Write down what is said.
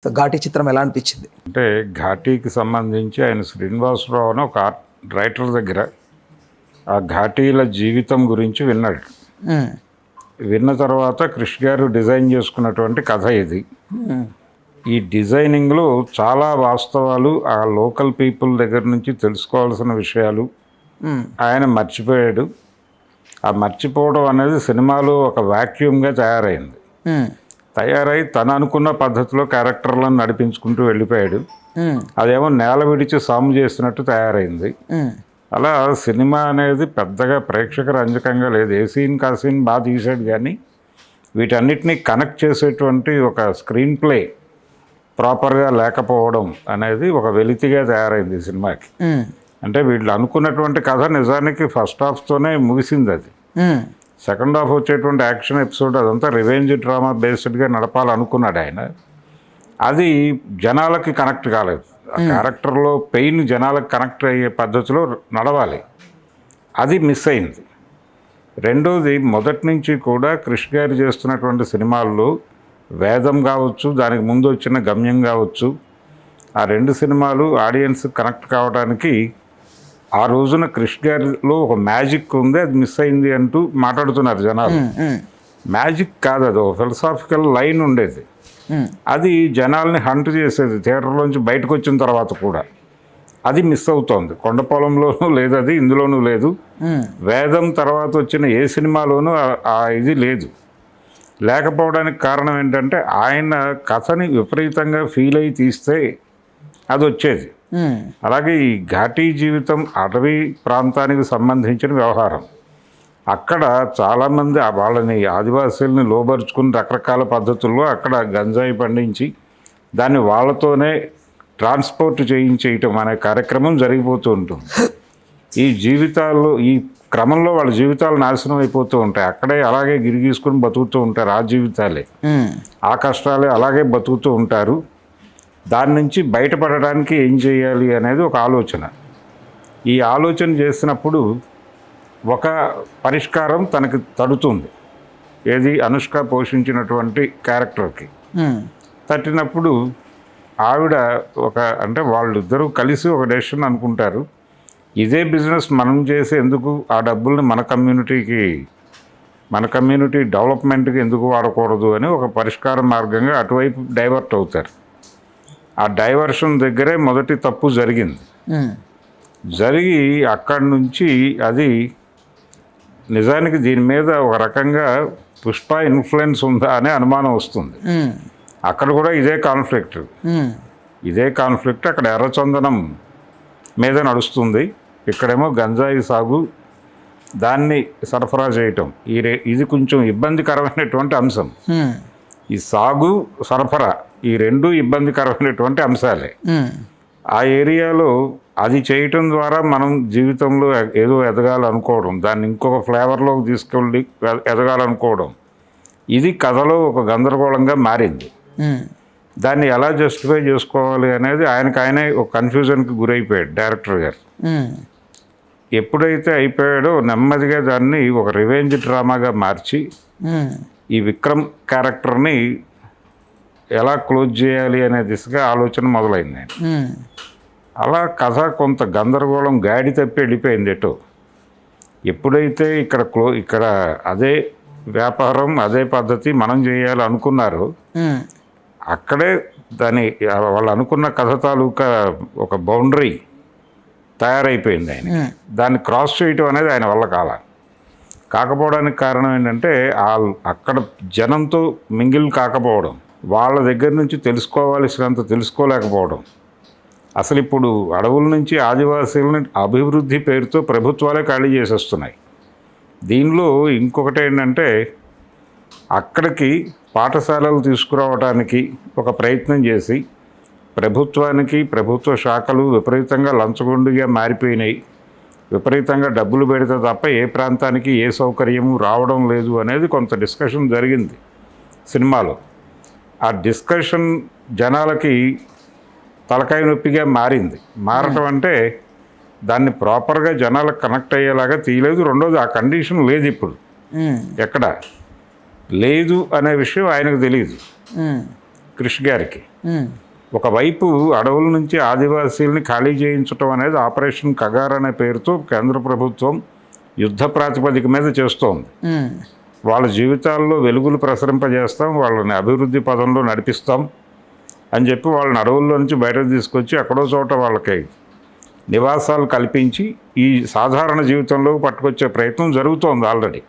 ఘాటి చిత్రం ఎలా అనిపించింది? అంటే ఘాటీకి సంబంధించి ఆయన శ్రీనివాసరావు అని ఒక రైటర్ దగ్గర ఆ ఘాటీల జీవితం గురించి విన్నాడు. విన్న తర్వాత కృష్ గారు డిజైన్ చేసుకున్నటువంటి కథ ఇది. ఈ డిజైనింగ్లో చాలా వాస్తవాలు, ఆ లోకల్ పీపుల్ దగ్గర నుంచి తెలుసుకోవాల్సిన విషయాలు ఆయన మర్చిపోయాడు. ఆ మర్చిపోవడం అనేది సినిమాలో ఒక వాక్యూమ్గా తయారై తను అనుకున్న పద్ధతిలో క్యారెక్టర్లను నడిపించుకుంటూ వెళ్ళిపోయాడు. అదేమో నేల విడిచి సాము చేసినట్టు తయారైంది. అలా సినిమా అనేది పెద్దగా ప్రేక్షక రంజకంగా లేదు. ఏ సీన్ కా సీన్ బాగా తీసాడు, కానీ వీటన్నిటినీ కనెక్ట్ చేసేటువంటి ఒక స్క్రీన్ ప్లే ప్రాపర్గా లేకపోవడం అనేది ఒక వెలితిగా తయారైంది ఈ సినిమాకి. అంటే వీళ్ళు అనుకున్నటువంటి కథ నిజానికి ఫస్ట్ హాఫ్తోనే ముగిసింది. అది సెకండ్ హాఫ్ వచ్చేటువంటి యాక్షన్ ఎపిసోడ్ అదంతా రివెంజ్ డ్రామా బేస్డ్గా నడపాలనుకున్నాడు ఆయన. అది జనాలకి కనెక్ట్ కాలేదు. ఆ క్యారెక్టర్లో పెయిన్ జనాలకు కనెక్ట్ అయ్యే పద్ధతిలో నడవాలి, అది మిస్ అయింది. రెండోది, మొదటి నుంచి కూడా కృష్ గారు చేస్తున్నటువంటి సినిమాల్లో వేదం కావచ్చు, దానికి ముందు వచ్చిన గమ్యం కావచ్చు, ఆ రెండు సినిమాలు ఆడియన్స్ కనెక్ట్ కావడానికి ఆ రోజున కృష్ గారిలో ఒక మ్యాజిక్ ఉంది, అది మిస్ అయింది అంటూ మాట్లాడుతున్నారు జనాలు. మ్యాజిక్ కాదు, అది ఒక ఫిలసాఫికల్ లైన్ ఉండేది. అది జనాల్ని హంట్ చేసేది. థియేటర్లోంచి బయటకు వచ్చిన తర్వాత కూడా అది మిస్ అవుతోంది. కొండపొలంలోనూ లేదు, అది ఇందులోనూ లేదు. వేదం తర్వాత వచ్చిన ఏ సినిమాలోనూ ఇది లేదు. లేకపోవడానికి కారణం ఏంటంటే ఆయన కథని విపరీతంగా ఫీల్ అయ్యి తీస్తే అది వచ్చేది. అలాగే ఈ ఘాటీ జీవితం అటవీ ప్రాంతానికి సంబంధించిన వ్యవహారం. అక్కడ చాలామంది వాళ్ళని ఆదివాసీలని లోబరుచుకుని రకరకాల పద్ధతుల్లో అక్కడ గంజాయి పండించి దాన్ని వాళ్ళతోనే ట్రాన్స్పోర్ట్ చేయించేయటం అనే కార్యక్రమం జరిగిపోతూ ఉంటుంది. ఈ జీవితాల్లో ఈ క్రమంలో వాళ్ళ జీవితాలు నాశనం అయిపోతూ ఉంటాయి. అక్కడే అలాగే గిరిగీసుకుని బతుకుతూ ఉంటారు. ఆ జీవితాలే, ఆ కష్టాలే అలాగే బతుకుతూ ఉంటారు. దాని నుంచి బయటపడడానికి ఏం చేయాలి అనేది ఒక ఆలోచన. ఈ ఆలోచన చేసినప్పుడు ఒక పరిష్కారం తనకి తడుతుంది. ఏది, అనుష్క పోషించినటువంటి క్యారెక్టర్కి తట్టినప్పుడు ఆవిడ అంటే వాళ్ళిద్దరూ కలిసి ఒక డెసిషన్ అనుకుంటారు. ఇదే బిజినెస్ మనం చేసి ఎందుకు ఆ డబ్బుల్ని మన కమ్యూనిటీ డెవలప్మెంట్కి ఎందుకు వాడకూడదు అని ఒక పరిష్కార మార్గంగా అటువైపు డైవర్ట్ అవుతారు. ఆ డైవర్షన్ దగ్గరే మొదటి తప్పు జరిగింది. జరిగి అక్కడి నుంచి అది నిజానికి దీని మీద ఒక రకంగా పుష్ప ఇన్ఫ్లుయెన్స్ ఉందా అనే అనుమానం వస్తుంది. అక్కడ కూడా ఇదే కాన్ఫ్లిక్ట్ అక్కడ ఎర్రచందనం మీద నడుస్తుంది. ఇక్కడేమో గంజాయి సాగు, దాన్ని సరఫరా చేయటం, ఇది కొంచెం ఇబ్బందికరమైనటువంటి అంశం. ఈ సాగు, సరఫరా, ఈ రెండు ఇబ్బందికరమైనటువంటి అంశాలే. ఆ ఏరియాలో అది చేయటం ద్వారా మనం జీవితంలో ఏదో ఎదగాలనుకోవడం, దాన్ని ఇంకొక ఫ్లేవర్లోకి తీసుకెళ్ళి ఎదగాలనుకోవడం, ఇది కథలో ఒక గందరగోళంగా మారింది. దాన్ని ఎలా జస్టిఫై చేసుకోవాలి అనేది ఆయనే ఒక కన్ఫ్యూజన్కి గురైపోయాడు డైరెక్టర్ గారు. ఎప్పుడైతే అయిపోయాడో నెమ్మదిగా దాన్ని ఒక రివెంజ్ డ్రామాగా మార్చి ఈ విక్రమ్ క్యారెక్టర్ని ఎలా క్లోజ్ చేయాలి అనే దిశగా ఆలోచన మొదలైంది. అలా కథ కొంత గందరగోళం, గాడి తప్పి వెళ్ళిపోయింది ఎటో. ఎప్పుడైతే ఇక్కడ అదే వ్యాపారం, అదే పద్ధతి మనం చేయాలి అనుకున్నారో అక్కడే వాళ్ళు అనుకున్న కథ తాలూకా ఒక బౌండరీ తయారైపోయింది ఆయన. దాన్ని క్రాస్ చేయటం అనేది ఆయన వల్ల కాకపోవడానికి కారణం ఏంటంటే అక్కడ జనంతో మింగిల్ కాకపోవడం, వాళ్ళ దగ్గర నుంచి తెలుసుకోవాల్సినంత తెలుసుకోలేకపోవడం. అసలు ఇప్పుడు అడవుల నుంచి ఆదివాసీలను అభివృద్ధి పేరుతో ప్రభుత్వాలే ఖాళీ చేసేస్తున్నాయి. దీనిలో ఇంకొకటి ఏంటంటే, అక్కడికి పాఠశాలలు తీసుకురావడానికి ఒక ప్రయత్నం చేసి ప్రభుత్వానికి, ప్రభుత్వ శాఖలు విపరీతంగా లంచగొండిగా మారిపోయినాయి. విపరీతంగా డబ్బులు పెడితే తప్ప ఏ ప్రాంతానికి ఏ సౌకర్యము రావడం లేదు అనేది కొంత డిస్కషన్ జరిగింది సినిమాలో. ఆ డిస్కషన్ జనాలకి తలకాయ నొప్పిగా మారటం అంటే దాన్ని ప్రాపర్గా జనాలకు కనెక్ట్ అయ్యేలాగా తీయలేదు. రెండోది, ఆ కండిషన్ లేదు, ఇప్పుడు ఎక్కడ లేదు అనే విషయం ఆయనకు తెలియదు. కృషి గారికి. ఒకవైపు అడవుల నుంచి ఆదివాసీల్ని ఖాళీ చేయించడం అనేది ఆపరేషన్ కగార్ అనే పేరుతో కేంద్ర ప్రభుత్వం యుద్ధ ప్రాతిపదిక మీద చేస్తోంది. వాళ్ళ జీవితాల్లో వెలుగులు ప్రసరింపజేస్తాం, వాళ్ళని అభివృద్ధి పదంలో నడిపిస్తాం అని చెప్పి వాళ్ళని అడవుల్లో నుంచి బయటకు తీసుకొచ్చి ఎక్కడో చోట వాళ్ళకి నివాసాలు కల్పించి ఈ సాధారణ జీవితంలోకి పట్టుకొచ్చే ప్రయత్నం జరుగుతోంది ఆల్రెడీ.